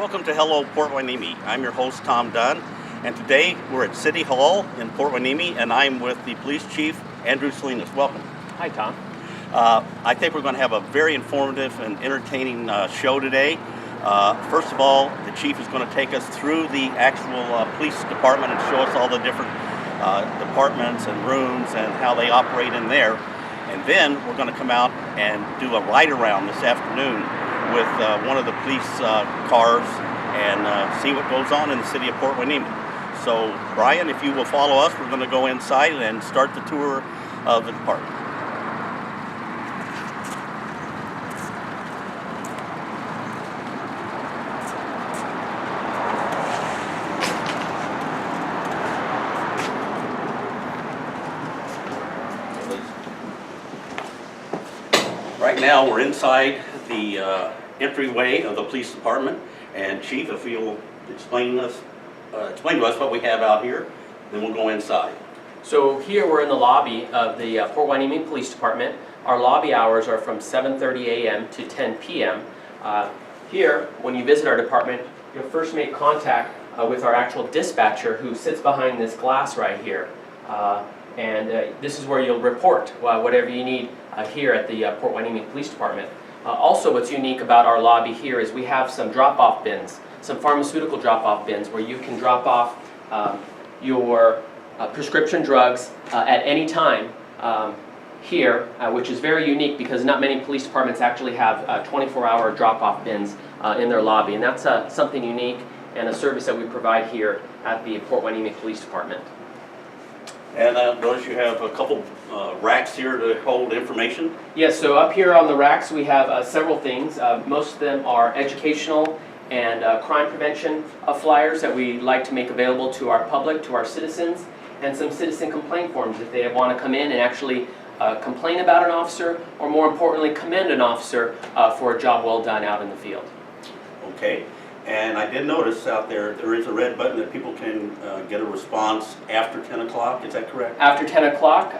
Welcome to Hello Port Hueneme. I'm your host Tom Dunn, and today we're at City Hall in Port Hueneme, and I'm with the Police Chief Andrew Salinas. Welcome. Hi, Tom. I think we're going to have a very informative and entertaining show today. First of all, the Chief is going to take us through the actual police department and show us all the different departments and rooms and how they operate in there. And then we're going to come out and do a ride around this afternoon with one of the police cars and see what goes on in the city of Port Hueneme. So, Brian, if you will follow us, we're going to go inside and start the tour of the department. Right now, we're inside the entryway of the police department, and Chief, if you'll explain to us what we have out here, then we'll go inside. So here we're in the lobby of the Port Hueneme Police Department. Our lobby hours are from 7:30 a.m. to 10 p.m. Here, when you visit our department, you'll first make contact with our actual dispatcher who sits behind this glass right here. This is where you'll report whatever you need here at the Port Hueneme Police Department. Also, what's unique about our lobby here is we have some drop-off bins, some pharmaceutical drop-off bins where you can drop off your prescription drugs at any time here, which is very unique because not many police departments actually have 24-hour drop-off bins in their lobby, and that's something unique and a service that we provide here at the Port Hueneme Police Department. And notice you have a couple racks here to hold information. Yes, so up here on the racks we have several things. Most of them are educational and crime prevention flyers that we like to make available to our public, to our citizens, and some citizen complaint forms if they want to come in and actually complain about an officer, or more importantly, commend an officer for a job well done out in the field. Okay. And I did notice out there is a red button that people can get a response after 10 o'clock, is that correct? After 10 o'clock,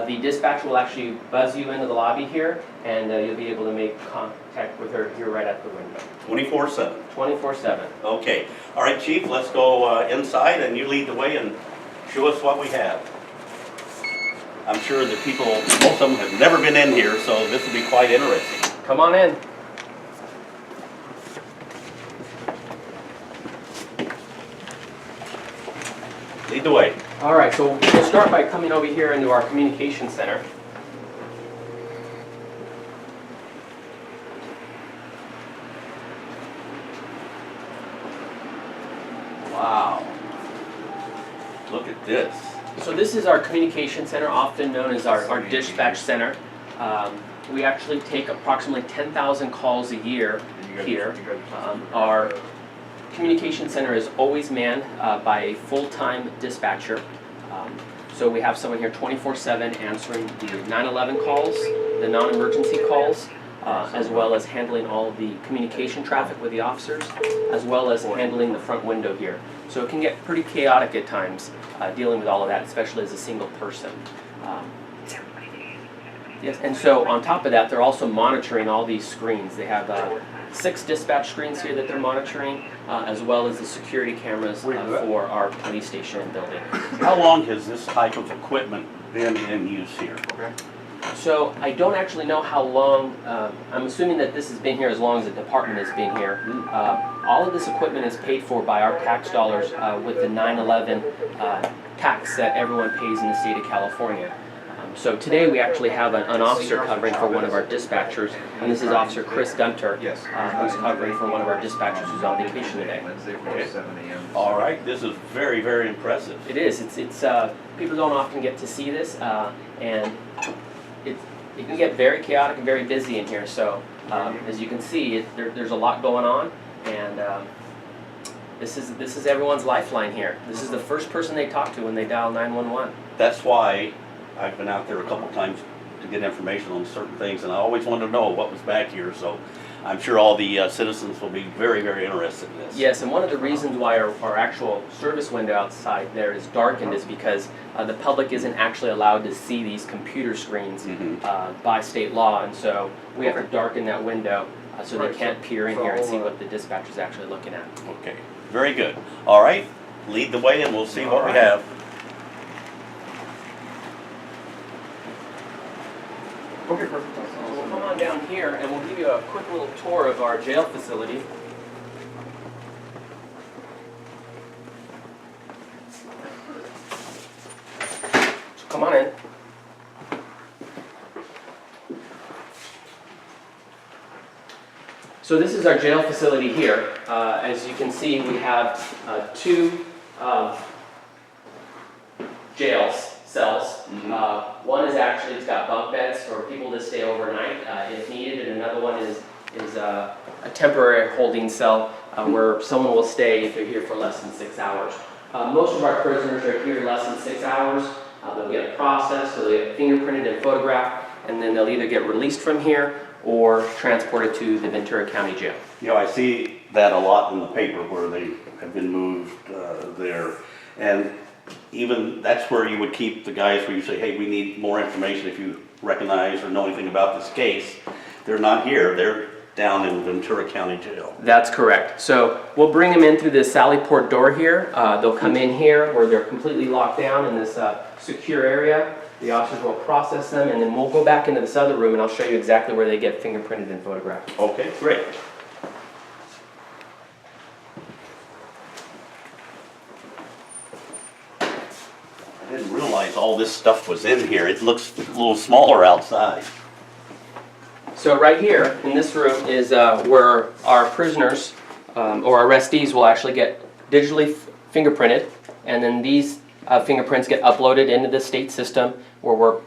the dispatcher will actually buzz you into the lobby here, and you'll be able to make contact with her here right at the window. 24/7? 24/7. Okay. All right, Chief, let's go inside, and you lead the way and show us what we have. I'm sure that people, most of them have never been in here, so this will be quite interesting. Come on in. Lead the way. All right, so we'll start by coming over here into our communication center. Wow. Look at this. So this is our communication center, often known as our dispatch center. We actually take approximately 10,000 calls a year here. Our communication center is always manned by a full-time dispatcher. So we have someone here 24/7 answering the 911 calls, the non-emergency calls, as well as handling all of the communication traffic with the officers, as well as handling the front window here. So it can get pretty chaotic at times dealing with all of that, especially as a single person. Yes, and so on top of that, they're also monitoring all these screens. They have 6 dispatch screens here that they're monitoring, as well as the security cameras for our police station and building. How long has this type of equipment been in use here? So I don't actually know how long. I'm assuming that this has been here as long as the department has been here. All of this equipment is paid for by our tax dollars with the 9/11 tax that everyone pays in the state of California. So today we actually have an officer covering for one of our dispatchers, and this is Officer Chris Gunter, who's covering for one of our dispatchers who's on vacation today. All right, this is very, very impressive. It is. It's people don't often get to see this, and it can get very chaotic and very busy in here. So as you can see, there's a lot going on, and this is everyone's lifeline here. This is the first person they talk to when they dial 911. That's why I've been out there a couple times to get information on certain things, and I always wanted to know what was back here, so I'm sure all the citizens will be very, very interested in this. Yes, and one of the reasons why our actual service window outside there is darkened is because the public isn't actually allowed to see these computer screens by state law, and so we have to darken that window so they can't peer in here and see what the dispatcher is actually looking at. Okay, very good. All right, lead the way and we'll see what we have. Okay, perfect. So we'll come on down here and we'll give you a quick little tour of our jail facility. So come on in. So this is our jail facility here. As you can see, we have two cells. One is actually, it's got bunk beds for people to stay overnight if needed, and another one is a temporary holding cell where someone will stay if they're here for less than 6 hours. Most of our prisoners are here less than 6 hours. They'll get processed, so they'll get fingerprinted and photographed, and then they'll either get released from here or transported to the Ventura County Jail. You know, I see that a lot in the paper where they have been moved there. And even that's where you would keep the guys where you say, hey, we need more information if you recognize or know anything about this case. They're not here. They're down in Ventura County Jail. That's correct. So we'll bring them in through this sally port door here. They'll come in here where they're completely locked down in this secure area. The officers will process them, and then we'll go back into this other room and I'll show you exactly where they get fingerprinted and photographed. Okay, great. I didn't realize all this stuff was in here. It looks a little smaller outside. So right here in this room is where our prisoners or arrestees will actually get digitally fingerprinted, and then these fingerprints get uploaded into the state system where we're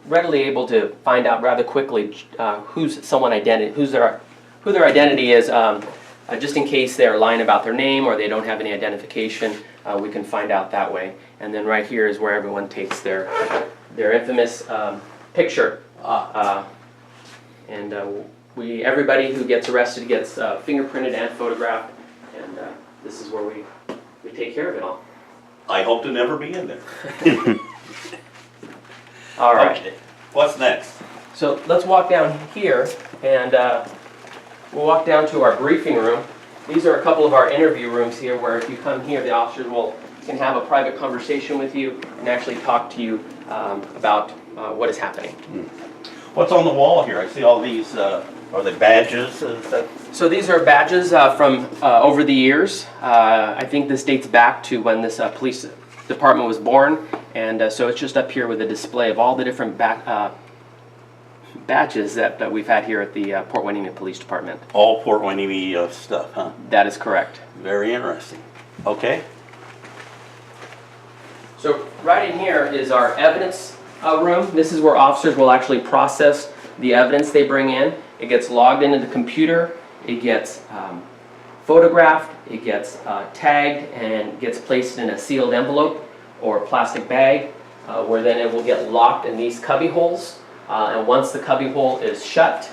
readily able to find out rather quickly who their identity is, just in case they're lying about their name or they don't have any identification. We can find out that way. And then right here is where everyone takes their infamous picture. Everybody who gets arrested gets fingerprinted and photographed, and this is where we take care of it all. I hope to never be in there. All right. Okay. What's next? So let's walk down here, and we'll walk down to our briefing room. These are a couple of our interview rooms here, where if you come here, the officers can have a private conversation with you and actually talk to you about what is happening. What's on the wall here? I see all these, are they badges? So these are badges from over the years. I think this dates back to when this police department was born, and so it's just up here with a display of all the different badges that we've had here at the Port Hueneme Police Department. All Port Hueneme stuff, huh? That is correct. Very interesting. Okay. So right in here is our evidence room. This is where officers will actually process the evidence they bring in. It gets logged into the computer, it gets photographed, it gets tagged, and gets placed in a sealed envelope or plastic bag, where then it will get locked in these cubby holes. And once the cubby hole is shut,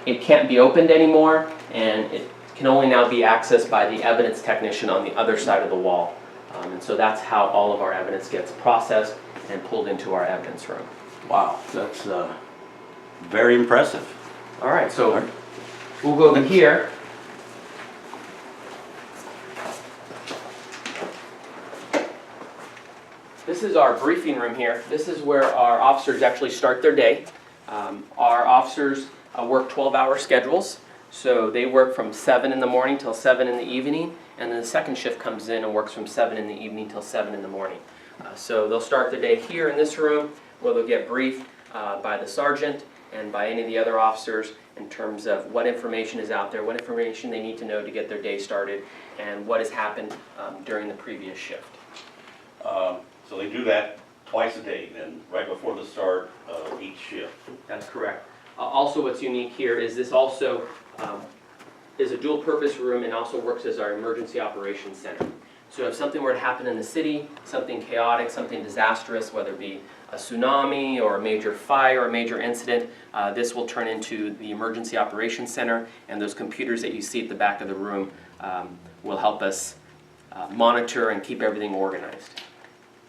it can't be opened anymore, and it can only now be accessed by the evidence technician on the other side of the wall. And so that's how all of our evidence gets processed and pulled into our evidence room. Wow, that's very impressive. All right, so we'll go over here. This is our briefing room here. This is where our officers actually start their day. Our officers work 12-hour schedules, so they work from 7 in the morning till 7 in the evening, and then the second shift comes in and works from 7 in the evening till 7 in the morning. So they'll start their day here in this room, where they'll get briefed by the sergeant and by any of the other officers in terms of what information is out there, what information they need to know to get their day started, and what has happened during the previous shift. So they do that twice a day then, right before the start of each shift. That's correct. Also, what's unique here is this also is a dual purpose room and also works as our emergency operations center. So if something were to happen in the city, something chaotic, something disastrous, whether it be a tsunami or a major fire or a major incident, this will turn into the emergency operations center, and those computers that you see at the back of the room will help us monitor and keep everything organized.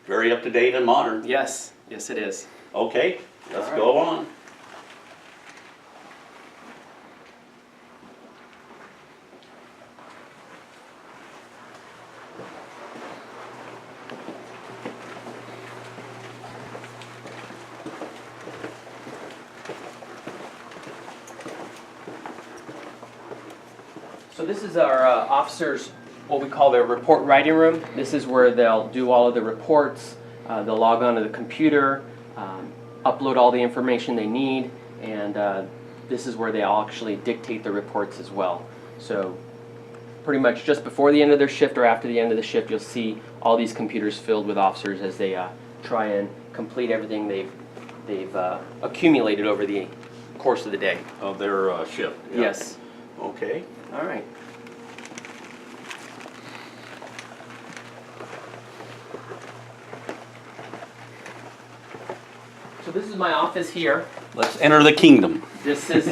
Very up to date and modern. Yes, yes it is. Okay, let's go on. So this is our officers, what we call their report writing room. This is where they'll do all of the reports, they'll log onto the computer, upload all the information they need, and this is where they all actually dictate the reports as well. So pretty much just before the end of their shift or after the end of the shift, you'll see all these computers filled with officers as they try and complete everything they've accumulated over the course of the day. Of their shift? Yeah. Yes. Okay. All right. So this is my office here. Let's enter the kingdom. This is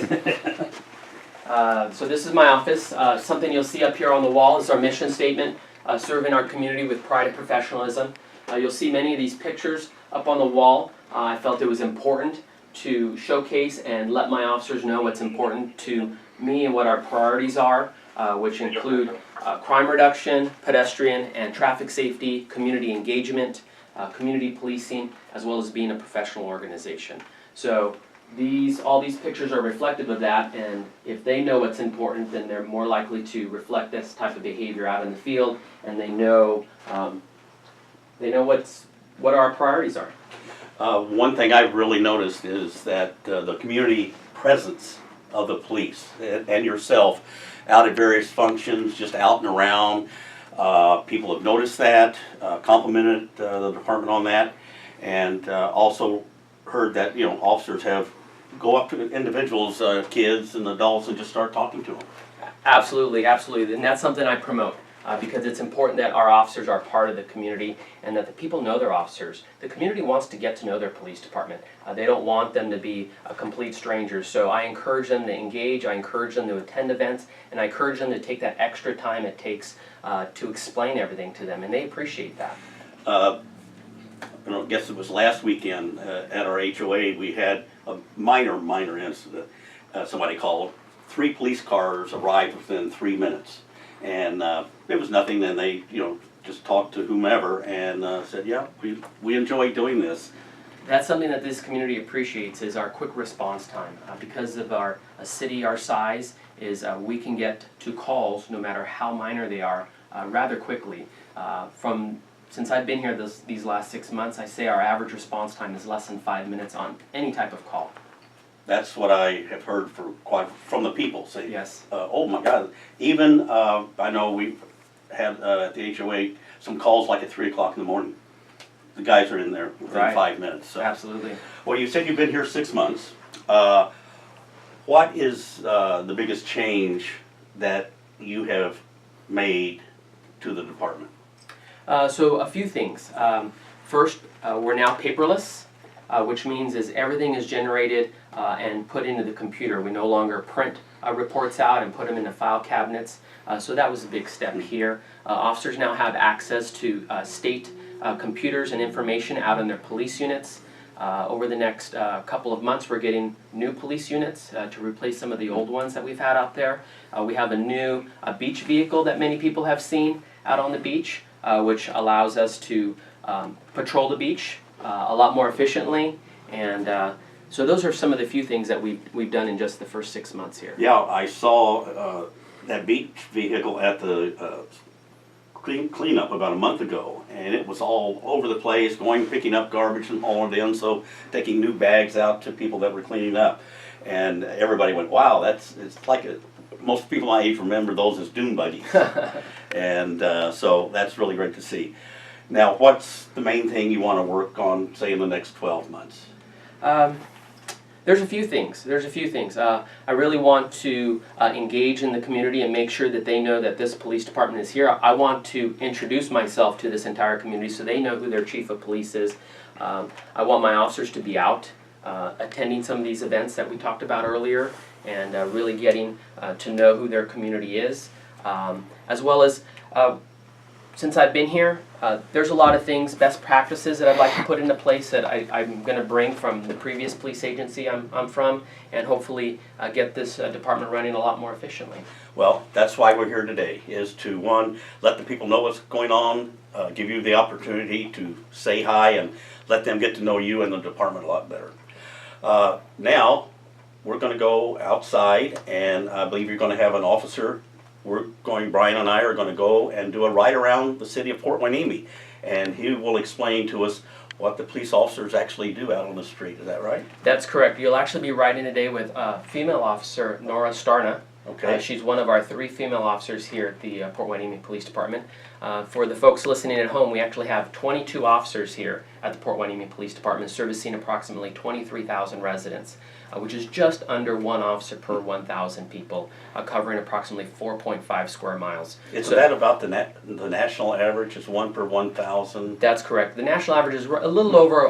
so this is my office. Something you'll see up here on the wall is our mission statement: serving our community with pride and professionalism. You'll see many of these pictures up on the wall. I felt it was important to showcase and let my officers know what's important to me and what our priorities are, which include crime reduction, pedestrian and traffic safety, community engagement, community policing, as well as being a professional organization. So all these pictures are reflective of that, and if they know what's important, then they're more likely to reflect this type of behavior out in the field, and they know what our priorities are. One thing I've really noticed is that the community presence of the police and yourself out at various functions, just out and around, people have noticed that, complimented the department on that, and also heard that officers have go up to individuals, kids and adults, and just start talking to them. Absolutely, absolutely, and that's something I promote. Because it's important that our officers are part of the community and that the people know their officers. The community wants to get to know their police department. They don't want them to be complete strangers. So I encourage them to engage, I encourage them to attend events, and I encourage them to take that extra time it takes to explain everything to them, and they appreciate that. I guess it was last weekend at our HOA, we had a minor incident. Somebody called. 3 police cars arrived within 3 minutes. And it was nothing. Then they, just talked to whomever and said, "Yeah, we enjoy doing this." That's something that this community appreciates is our quick response time. Because of a city our size, we can get to calls, no matter how minor they are, rather quickly. Since I've been here these last 6 months, I say our average response time is less than 5 minutes on any type of call. That's what I have heard from the people say. Yes. Oh my God! Even I know we've had at the HOA some calls like at 3 o'clock in the morning. The guys are in there within Right. 5 minutes. So. Absolutely. Well, you said you've been here 6 months. What is the biggest change that you have made to the department? So a few things. First, we're now paperless, which means everything is generated and put into the computer. We no longer print reports out and put them into file cabinets. So that was a big step here. Officers now have access to state computers and information out in their police units. Over the next couple of months, we're getting new police units to replace some of the old ones that we've had out there. We have a new beach vehicle that many people have seen out on the beach, which allows us to patrol the beach a lot more efficiently, and so those are some of the few things that we've done in just the first 6 months here. Yeah, I saw that beach vehicle at the cleanup about a month ago, and it was all over the place, picking up garbage and hauling it in, so taking new bags out to people that were cleaning up, and everybody went, "Wow, it's like most people my age remember those as dune buggies," and so that's really great to see. Now, what's the main thing you want to work on, say, in the next 12 months? There's a few things. I really want to engage in the community and make sure that they know that this police department is here. I want to introduce myself to this entire community so they know who their chief of police is. I want my officers to be out attending some of these events that we talked about earlier and really getting to know who their community is. As well as, since I've been here, there's a lot of things, best practices that I'd like to put into place that I'm going to bring from the previous police agency I'm from, and hopefully get this department running a lot more efficiently. Well, that's why we're here today, is to, one, let the people know what's going on, give you the opportunity to say hi and let them get to know you and the department a lot better. Now, we're going to go outside, and I believe you're going to have an officer Brian and I are going to go and do a ride around the city of Port Hueneme, and he will explain to us what the police officers actually do out on the street. Is that right? That's correct. You'll actually be riding today with female officer Nora Starna. Okay. She's one of our 3 female officers here at the Port Hueneme Police Department. For the folks listening at home, we actually have 22 officers here at the Port Hueneme Police Department servicing approximately 23,000 residents, which is just under 1 officer per 1,000 people, covering approximately 4.5 square miles. Is that about the national average is 1 per 1,000? That's correct. The national average is a little over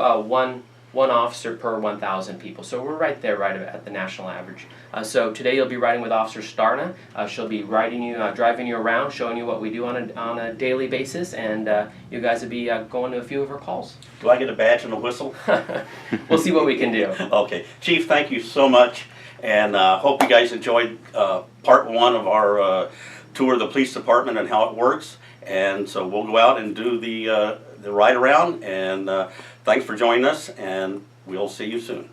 one officer per 1,000 people. So we're right there, right at the national average. So today you'll be riding with Officer Starna. She'll be driving you around, showing you what we do on a daily basis, and you guys will be going to a few of her calls. Do I get a badge and a whistle? We'll see what we can do. Okay. Chief, thank you so much, and hope you guys enjoyed part 1 of our tour of the police department and how it works. And so we'll go out and do the ride around, and thanks for joining us, and we'll see you soon.